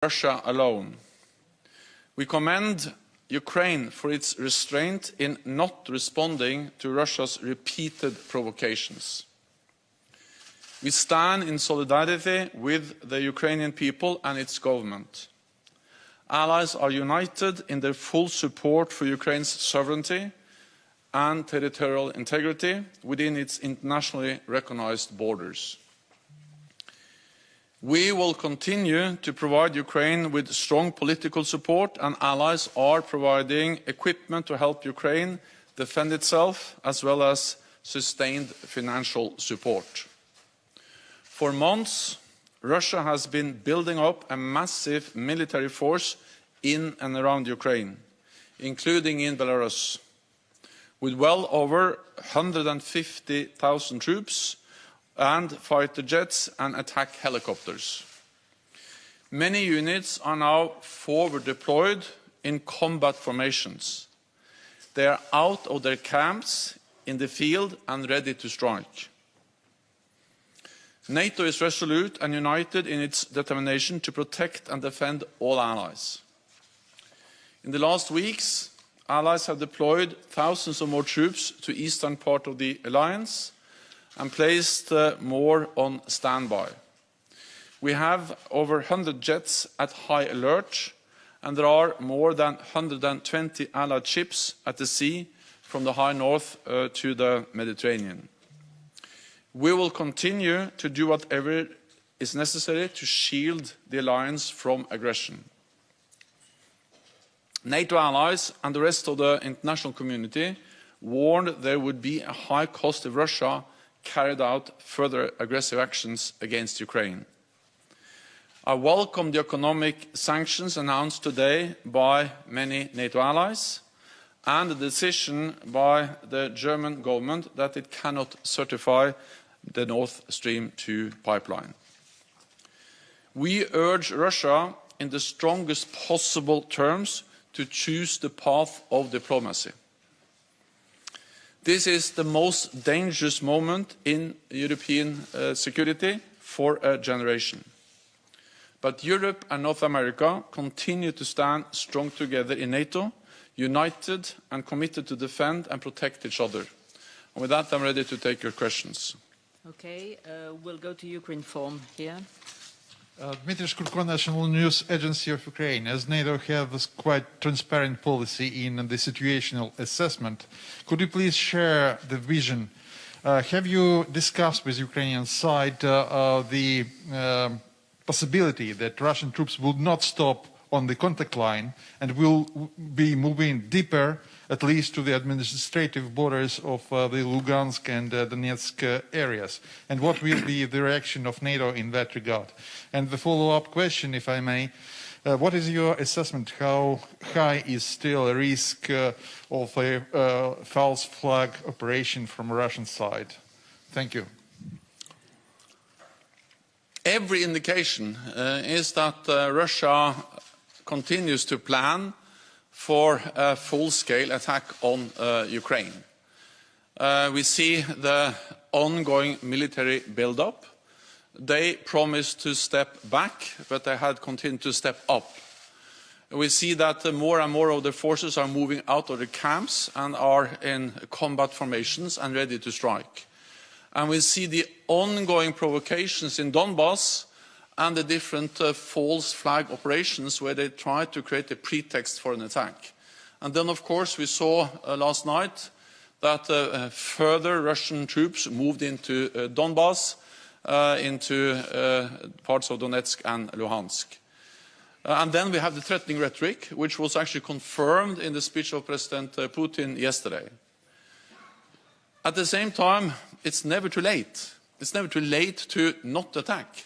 Russia alone. We commend Ukraine for its restraint in not responding to Russia's repeated provocations. We stand in solidarity with the Ukrainian people and its government. Allies are united in their full support for Ukraine's sovereignty and territorial integrity within its internationally recognized borders. We will continue to provide Ukraine with strong political support, and allies are providing equipment to help Ukraine defend itself, as well as sustained financial support. For months, Russia has been building up a massive military force in and around Ukraine, including in Belarus, with well over 150,000 troops and fighter jets and attack helicopters. Many units are now forward deployed in combat formations. They are out of their camps in the field and ready to strike. NATO is resolute and united in its determination to protect and defend all allies. In the last weeks, allies have deployed thousands of more troops to the eastern part of the alliance and placed more on standby. We have over 100 jets at high alert, and there are more than 120 allied ships at the sea from the high north to the Mediterranean. We will continue to do whatever is necessary to shield the alliance from aggression. NATO allies and the rest of the international community warned there would be a high cost if Russia carried out further aggressive actions against Ukraine. I welcome the economic sanctions announced today by many NATO allies and the decision by the German government that it cannot certify the Nord Stream 2 pipeline. We urge Russia in the strongest possible terms to choose the path of diplomacy. This is the most dangerous moment in European security for a generation. But Europe and North America continue to stand strong together in NATO, united and committed to defend and protect each other. And with that, I'm ready to take your questions. Okay, we'll go to Ukraine form here. Dmitry Shkurko, National News Agency of Ukraine. As NATO has quite transparent policy in the situational assessment, could you please share the vision? Have you discussed with Ukrainian side the possibility that Russian troops will not stop on the contact line and will be moving deeper, at least to the administrative borders of the Lugansk and Donetsk areas? And what will be the reaction of NATO in that regard? And the follow-up question, if I may, what is your assessment? How high is still a risk of a false flag operation from Russian side? Thank you. Every indication is that Russia continues to plan for a full-scale attack on Ukraine. We see the ongoing military build-up. They promised to step back, but they had continued to step up. We see that more and more of the forces are moving out of the camps and are in combat formations and ready to strike. And we see the ongoing provocations in Donbass and the different false flag operations where they try to create a pretext for an attack. And then, of course, we saw last night that further Russian troops moved into Donbass, into parts of Donetsk and Luhansk. And then we have the threatening rhetoric, which was actually confirmed in the speech of President Putin yesterday. At the same time, it's never too late. It's never too late to not attack.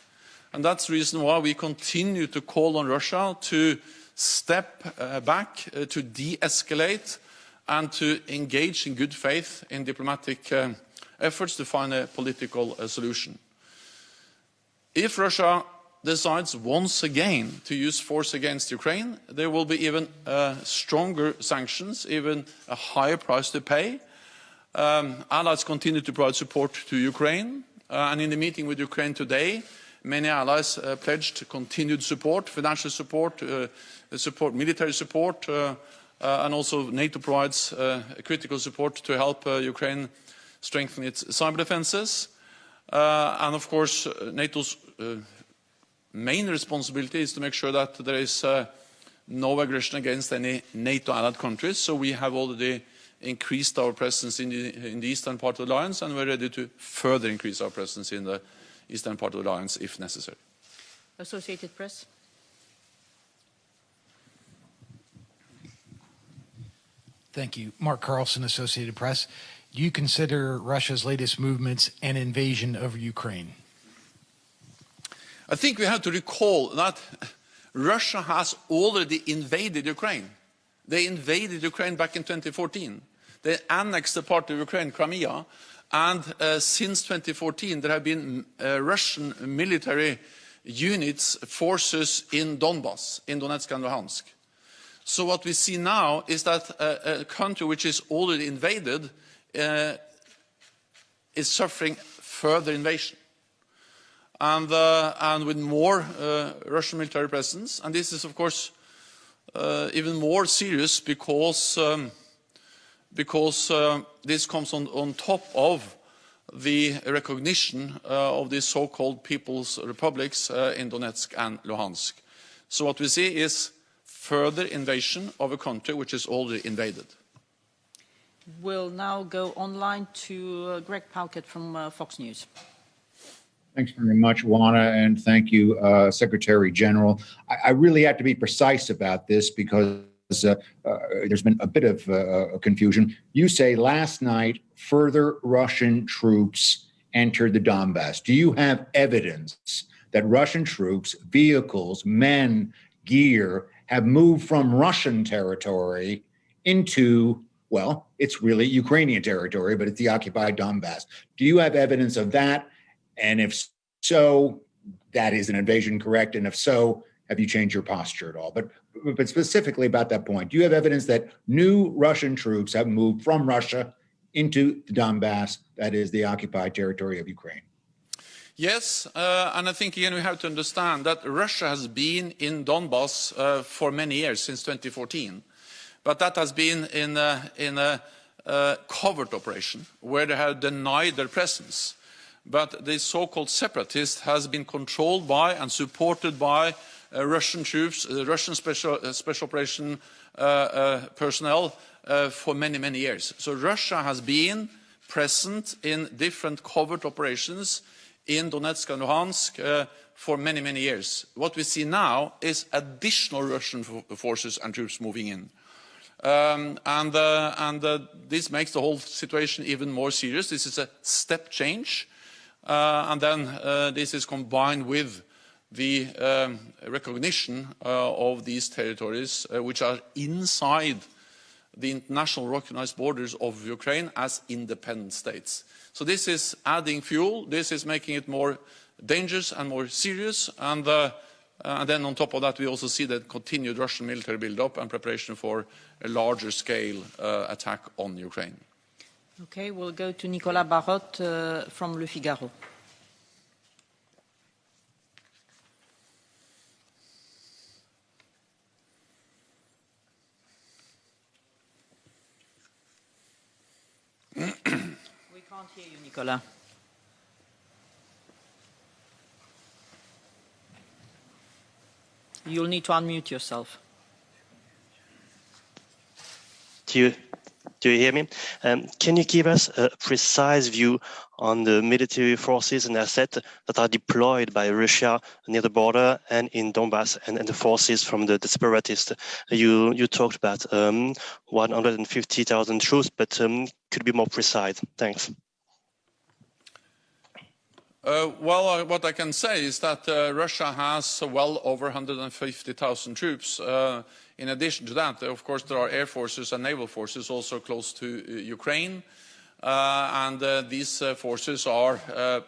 And that's the reason why we continue to call on Russia to step back, to de-escalate, and to engage in good faith in diplomatic efforts to find a political solution. If Russia decides once again to use force against Ukraine, there will be even stronger sanctions, even a higher price to pay. Allies continue to provide support to Ukraine, and in the meeting with Ukraine today, many allies pledged continued support, financial support, military support, and also NATO provides critical support to help Ukraine strengthen its cyber defenses. And of course, NATO's main responsibility is to make sure that there is no aggression against any NATO allied countries. So we have already increased our presence in the eastern part of the alliance, and we're ready to further increase our presence in the eastern part of the alliance if necessary. Associated Press. Thank you. Mark Carlson, Associated Press. Do you consider Russia's latest movements an invasion of Ukraine? I think we have to recall that Russia has already invaded Ukraine. They invaded Ukraine back in 2014. They annexed a part of Ukraine, Crimea, and since 2014 there have been Russian military units, forces in Donbass, in Donetsk and Luhansk. So what we see now is that a country which is already invaded is suffering further invasion. And with more Russian military presence. And this is, of course, even more serious because this comes on top of the recognition of these so-called People's Republics in Donetsk and Luhansk. So what we see is further invasion of a country which is already invaded. We'll now go online to Greg Palkett from Fox News. Thanks very much, Juana, and thank you, Secretary General. I really have to be precise about this because there's been a bit of confusion. You say last night further Russian troops entered the Donbass. Do you have evidence that Russian troops, vehicles, men, gear have moved from Russian territory into, well, it's really Ukrainian territory, but it's the occupied Donbass? Do you have evidence of that? And if so, that is an invasion, correct? And if so, have you changed your posture at all? But specifically about that point, do you have evidence that new Russian troops have moved from Russia into the Donbass, that is the occupied territory of Ukraine? Yes, and I think again we have to understand that Russia has been in Donbass for many years, since 2014. But that has been in a covert operation where they have denied their presence. But the so-called separatist has been controlled by and supported by Russian troops, Russian special operation personnel for many, many years. So Russia has been present in different covert operations in Donetsk and Luhansk for many, many years. What we see now is additional Russian forces and troops moving in. This makes the whole situation even more serious. This is a step change. And then this is combined with the recognition of these territories, which are inside the international recognized borders of Ukraine as independent states. So this is adding fuel, this is making it more dangerous and more serious, and then on top of that we also see the continued Russian military build-up and preparation for a larger scale attack on Ukraine. Okay, we'll go to Nicolas Barotte from Le Figaro. We can't hear you, Nicolas. You'll need to unmute yourself. Do you hear me? Can you give us a precise view on the military forces and assets that are deployed by Russia near the border and in Donbass and the forces from the separatists? You talked about 150,000 troops, but could you be more precise? Thanks. Well, what I can say is that Russia has well over 150,000 troops. In addition to that, of course, there are air forces and naval forces also close to Ukraine. These forces are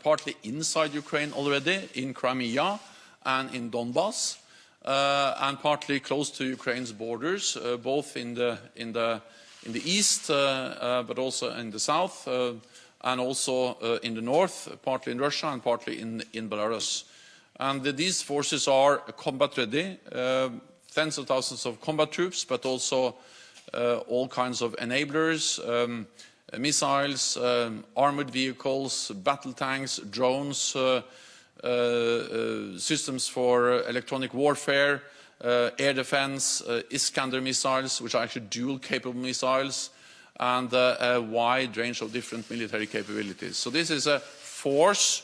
partly inside Ukraine already, in Crimea and in Donbass, and partly close to Ukraine's borders, both in the east, but also in the south, and also in the north, partly in Russia and partly in Belarus. And these forces are combat ready, tens of thousands of combat troops, but also all kinds of enablers, missiles, armored vehicles, battle tanks, drones, systems for electronic warfare, air defense, Iskander missiles, which are actually dual-capable missiles, and a wide range of different military capabilities. So this is a force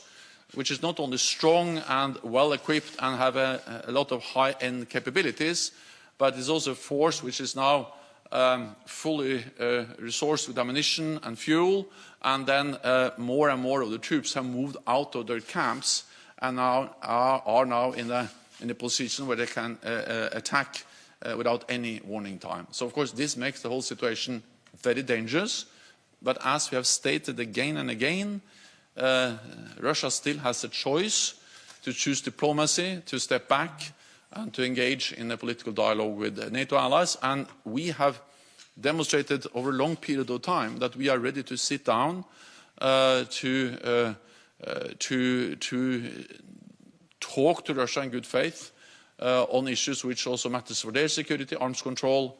which is not only strong and well-equipped and have a lot of high-end capabilities, but is also a force which is now fully resourced with ammunition and fuel, and then more and more of the troops have moved out of their camps and now are now in a position where they can attack without any warning time. So, of course, this makes the whole situation very dangerous. But as we have stated again and again, Russia still has a choice to choose diplomacy, to step back, and to engage in a political dialogue with NATO allies. And we have demonstrated over a long period of time that we are ready to sit down to talk to Russia in good faith on issues which also matters for their security, arms control,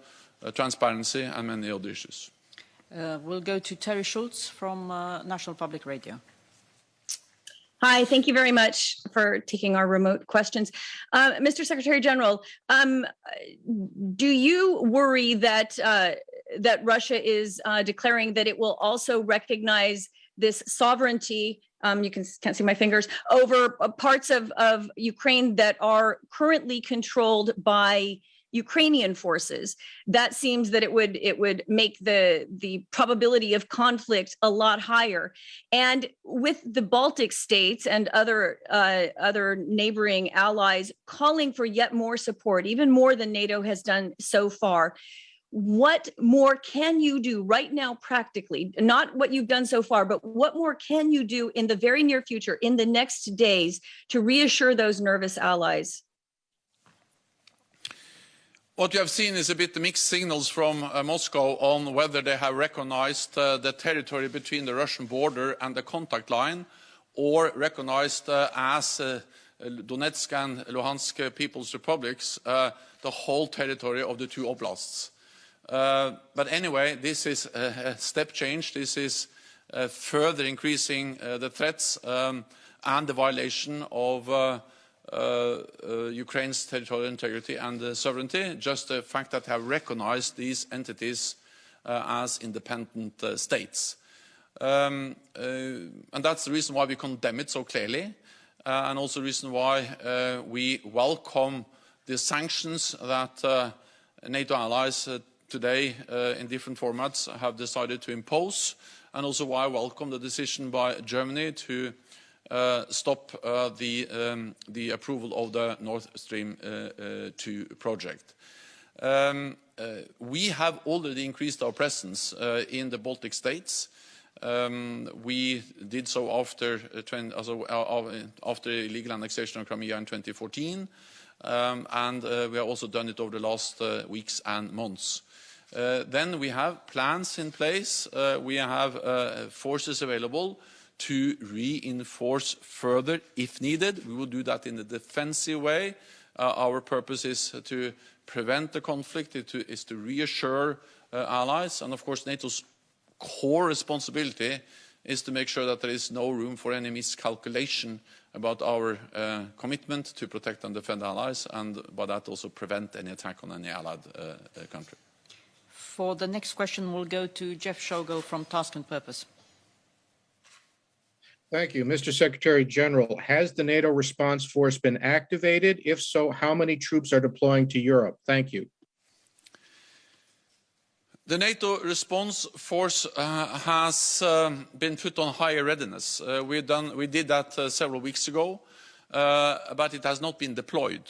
transparency, and many other issues. We'll go to Terry Schultz from National Public Radio. Hi, thank you very much for taking our remote questions. Mr. Secretary General, do you worry that that Russia is declaring that it will also recognize this sovereignty, you can't see my fingers, over parts of Ukraine that are currently controlled by Ukrainian forces? That seems that it would make the probability of conflict a lot higher. And with the Baltic states and other neighboring allies calling for yet more support, even more than NATO has done so far, what more can you do right now practically? Not what you've done so far, but what more can you do in the very near future, in the next days, to reassure those nervous allies? What you have seen is a bit mixed signals from Moscow on whether they have recognized the territory between the Russian border and the contact line, or recognized as Donetsk and Luhansk People's Republics, the whole territory of the two oblasts. But anyway, this is a step change. This is further increasing the threats and the violation of Ukraine's territorial integrity and sovereignty, just the fact that they have recognized these entities as independent states. And that's the reason why we condemn it so clearly, and also the reason why we welcome the sanctions that NATO allies today in different formats have decided to impose, and also why I welcome the decision by Germany to stop the approval of the Nord Stream 2 project. We have already increased our presence in the Baltic states. We did so after illegal annexation of Crimea in 2014, and we have also done it over the last weeks and months. Then we have plans in place. We have forces available to reinforce further if needed. We will do that in a defensive way. Our purpose is to prevent the conflict, is to reassure allies, and of course NATO's core responsibility is to make sure that there is no room for any miscalculation about our commitment to protect and defend allies, and by that also prevent any attack on any allied country. For the next question, we'll go to Jeff Shogo from Task and Purpose. Thank you. Mr. Secretary General, has the NATO response force been activated? If so, how many troops are deploying to Europe? Thank you. The NATO response force has been put on higher readiness. We did that several weeks ago, but it has not been deployed.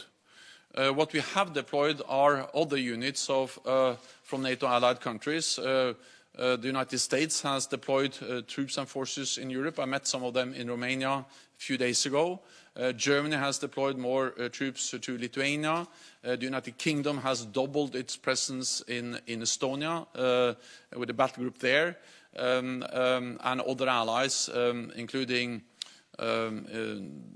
What we have deployed are other units from NATO allied countries. The United States has deployed troops and forces in Europe. I met some of them in Romania a few days ago. Germany has deployed more troops to Lithuania. The United Kingdom has doubled its presence in Estonia with a battle group there, and other allies, including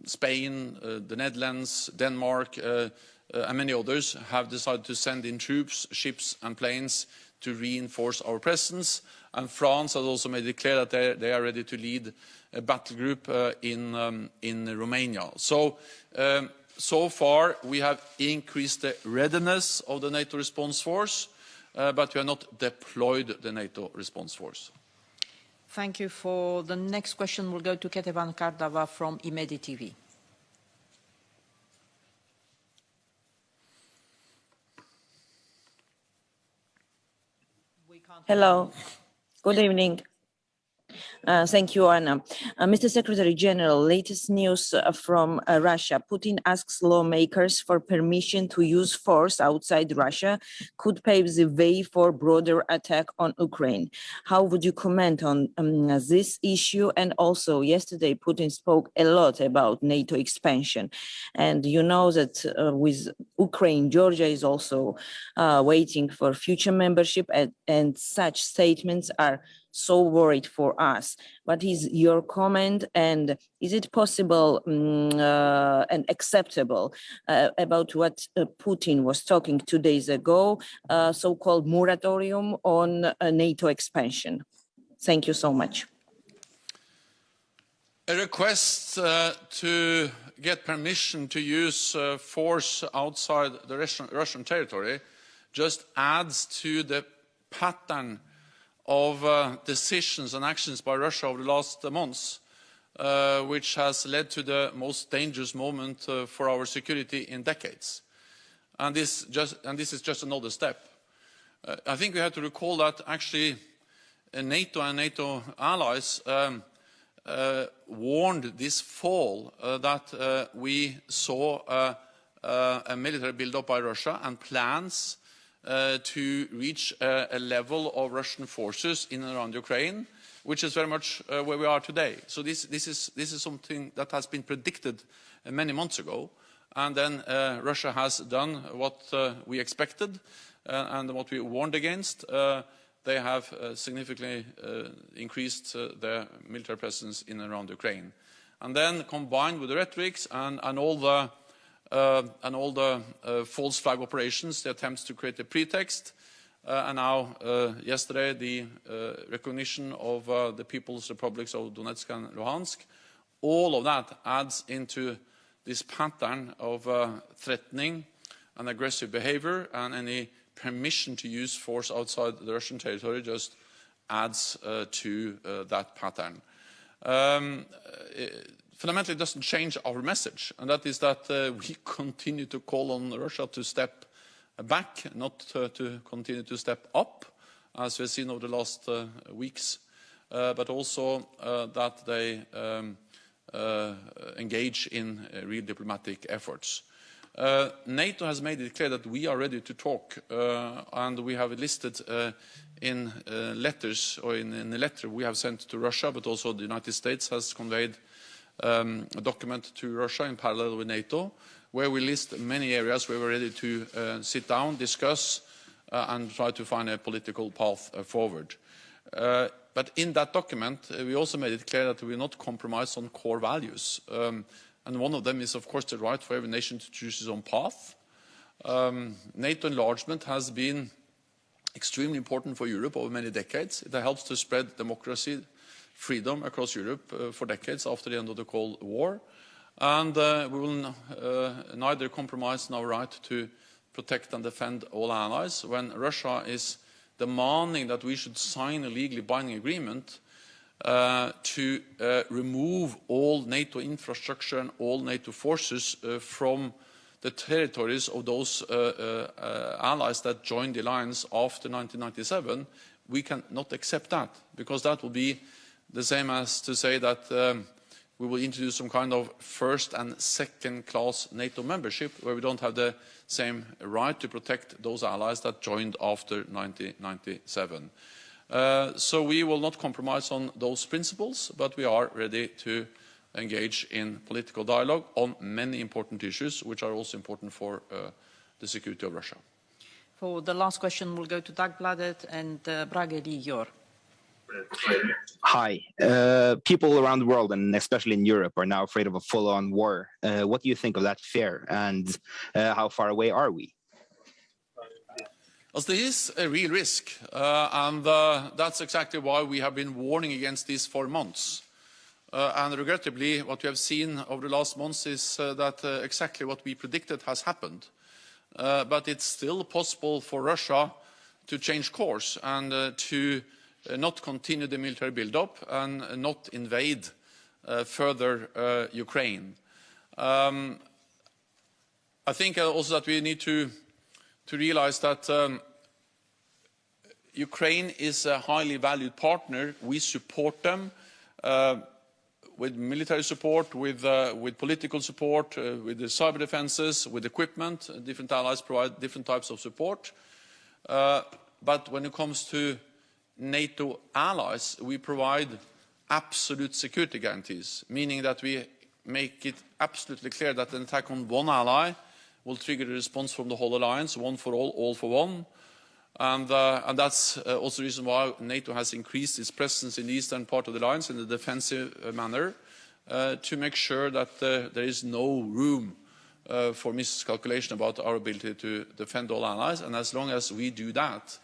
Spain, the Netherlands, Denmark, and many others have decided to send in troops, ships and planes to reinforce our presence. And France has also made it clear that they are ready to lead a battle group in Romania. So far we have increased the readiness of the NATO response force, but we have not deployed the NATO response force. Thank you. For the next question, we'll go to Ketevan Kardava from Imedi TV. Hello. Good evening. Thank you, Anna. Mr. Secretary-General, latest news from Russia. Putin asks lawmakers for permission to use force outside Russia could pave the way for broader attack on Ukraine. How would you comment on this issue? And also, yesterday, Putin spoke a lot about NATO expansion. And you know that with Ukraine, Georgia is also waiting for future membership, and such statements are so worried for us. What is your comment, and is it possible and acceptable about what Putin was talking 2 days ago, so-called moratorium on NATO expansion? Thank you so much. A request to get permission to use force outside the Russian territory just adds to the pattern of decisions and actions by Russia over the last months, which has led to the most dangerous moment for our security in decades. And this is just another step. I think we have to recall that actually NATO and NATO allies warned this fall that we saw a military build-up by Russia and plans to reach a level of Russian forces in and around Ukraine, which is very much where we are today. So this is something that has been predicted many months ago, and then Russia has done what we expected and what we warned against. They have significantly increased their military presence in and around Ukraine. And then combined with the rhetorics and all the false flag operations, the attempts to create a pretext, and now yesterday the recognition of the People's Republics of Donetsk and Luhansk, all of that adds into this pattern of threatening and aggressive behavior, and any permission to use force outside the Russian territory just adds to that pattern. Fundamentally, it doesn't change our message, and that is that we continue to call on Russia to step back, not to continue to step up, as we've seen over the last weeks, but also that they engage in real diplomatic efforts. NATO has made it clear that we are ready to talk, and we have listed in letters, or in a letter we have sent to Russia, but also the United States has conveyed a document to Russia in parallel with NATO, where we list many areas where we're ready to sit down, discuss, and try to find a political path forward. But in that document, we also made it clear that we will not compromise on core values. And one of them is, of course, the right for every nation to choose its own path. NATO enlargement has been extremely important for Europe over many decades. It helps to spread democracy, freedom across Europe for decades after the end of the Cold War. And we will neither compromise on our right to protect and defend all allies. When Russia is demanding that we should sign a legally binding agreement to remove all NATO infrastructure and all NATO forces from the territories of those allies that joined the alliance after 1997, we cannot accept that, because that will be the same as to say that we will introduce some kind of first and second class NATO membership where we don't have the same right to protect those allies that joined after 1997. So we will not compromise on those principles, but we are ready to engage in political dialogue on many important issues, which are also important for the security of Russia. For the last question, we'll go to Dagbladet and Brage Ligjor. Hi. People around the world, and especially in Europe, are now afraid of a full-on war. What do you think of that fear, and how far away are we? Well, there is a real risk, and that's exactly why we have been warning against this for months. And regrettably, what we have seen over the last months is that exactly what we predicted has happened. But it's still possible for Russia to change course and to not continue the military build-up and not invade further Ukraine. I think also that we need to realize that Ukraine is a highly valued partner. We support them with military support, with political support, with the cyber defenses, with equipment. Different allies provide different types of support. But when it comes to NATO allies, we provide absolute security guarantees, meaning that we make it absolutely clear that an attack on one ally will trigger a response from the whole alliance, one for all for one. And that's also the reason why NATO has increased its presence in the eastern part of the alliance in a defensive manner, to make sure that there is no room for miscalculation about our ability to defend all allies. And as long as we do that,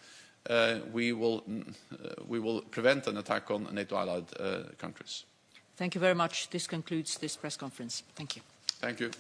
we will prevent an attack on NATO allied countries. Thank you very much. This concludes this press conference. Thank you. Thank you.